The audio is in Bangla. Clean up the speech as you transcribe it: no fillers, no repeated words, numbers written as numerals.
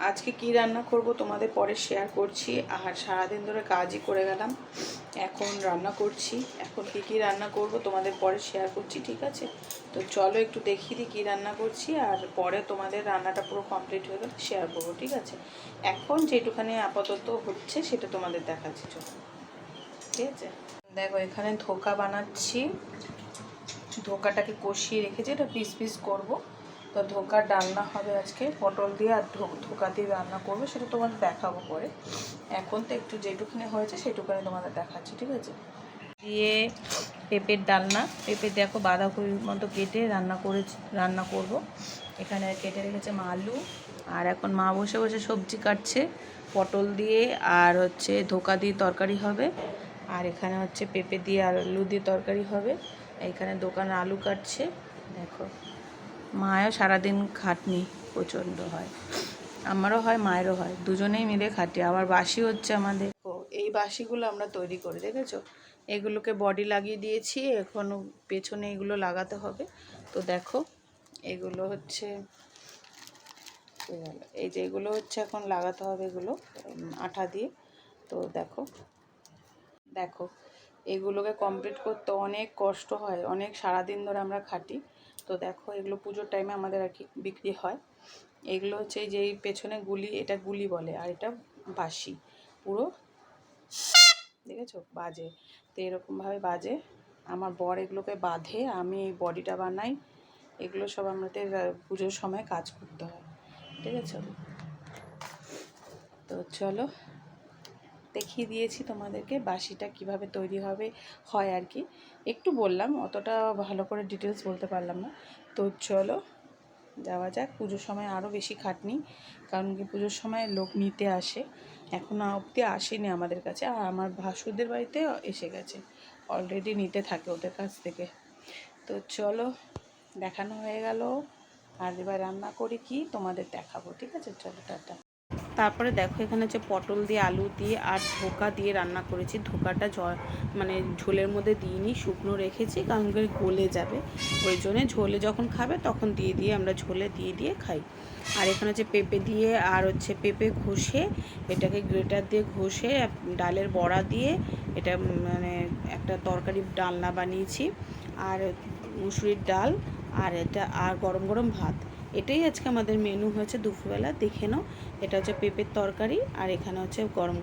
আজকে কি রান্না করব তোমাদের পরে শেয়ার করছি। আর সারাদিন ধরে কাজই করে গেলাম, এখন রান্না করছি। এখন কি রান্না করব তোমাদের পরে শেয়ার করছি, ঠিক আছে? তো চলো একটু দেখিয়ে দিই কী রান্না করছি, আর পরে তোমাদের রান্নাটা পুরো কমপ্লিট হয়ে গেলে শেয়ার করবো, ঠিক আছে? এখন যেটুখানি আপাতত হচ্ছে সেটা তোমাদের দেখাচ্ছি, চলো। ঠিক আছে, দেখো এখানে ধোকা বানাচ্ছি। ধোকাটাকে কষিয়ে রেখেছি, এটা পিস পিস করবো। তো ধোকার ডালনা হবে আজকে, পটল দিয়ে আর ধোকা দিয়ে রান্না করবো, সেটা তোমাদের দেখাবো পরে। এখন তো একটু যেটুখানি হয়েছে সেটুখানি তোমাদের দেখাচ্ছি, ঠিক আছে? দিয়ে পেঁপের ডালনা, পেঁপে দেখো বাঁধাকপির মতো কেটে রান্না করব। এখানে কেটে রেখেছে মা আলু, আর এখন মা বসে বসে সবজি কাটছে পটল দিয়ে, আর হচ্ছে ধোকা দিয়ে তরকারি হবে। আর এখানে হচ্ছে পেঁপে দিয়ে আলু দিয়ে তরকারি হবে। এখানে দোকানে আলু কাটছে, দেখো। মায়ও সারাদিন খাটনি প্রচণ্ড হয়, আমারও হয় মায়েরও হয়, দুজনেই মিলে খাটি। আবার বাসি হচ্ছে আমাদের। ও এই বাসিগুলো আমরা তৈরি করি, দেখেছো? এগুলোকে বডি লাগিয়ে দিয়েছি, এখনও পেছনে এগুলো লাগাতে হবে। তো দেখো এগুলো হচ্ছে এই যে এগুলো হচ্ছে এখন লাগাতে হবে, এগুলো আঠা দিয়ে। তো দেখো দেখো এগুলোকে কমপ্লিট করতে অনেক কষ্ট হয়, অনেক সারাদিন ধরে আমরা খাটি। তো দেখো এগুলো পুজোর টাইমে আমাদের আর কি বিক্রি হয়। এগুলো হচ্ছে যে এই পেছনে গুলি, এটা গুলি বলে, আর এটা বাঁশি পুরো, দেখেছো বাজে। তো এরকমভাবে বাজে, আমার বর এগুলোকে বাঁধে, আমি এই বডিটা বানাই। এগুলো সব আমাদের পুজোর সময় কাজ করতে হয়, ঠিক আছে? তো চলো দেখিয়ে দিয়েছি তোমাদেরকে বাঁশিটা কিভাবে তৈরি হয় আর কি, একটু বললাম, অতটা ভালো করে ডিটেলস বলতে পারলাম না। তো চলো যাওয়া যাক। পুজোর সময় আরও বেশি খাটনি, কারণ কি পুজোর সময় লোক নিতে আসে, এখন অবধি আসেনি আমাদের কাছে। আর আমার ভাসুরদের বাড়িতে এসে গেছে, অলরেডি নিতে থাকে ওদের কাছ থেকে। তো চলো দেখানো হয়ে গেল, আর এবার রান্না করি কি তোমাদের দেখাবো, ঠিক আছে? চলো টাটা। তারপরে দেখো এখানে হচ্ছে পটল দিয়ে আলু দিয়ে আর ধোকা দিয়ে রান্না করেছি। ধোকাটা মানে ঝোলের মধ্যে দিইনি, শুকনো রেখেছি, কারণ গলে যাবে, ওই জন্যে ঝোলে যখন খাবে তখন দিয়ে আমরা ঝোলে দিয়ে খাই। আর এখানে হচ্ছে পেঁপে দিয়ে, আর হচ্ছে পেঁপে ঘষে, এটাকে গ্রেটার দিয়ে ঘষে ডালের বড়া দিয়ে এটা মানে একটা তরকারি ডালনা বানিয়েছি। আর মুসুরির ডাল, আর এটা আর গরম গরম ভাত, এটাই আজকে আমাদের মেনু হয়েছে দুপুরবেলা, দেখে নাও। এটা হচ্ছে পেঁপের তরকারি, আর এখানে হচ্ছে গরম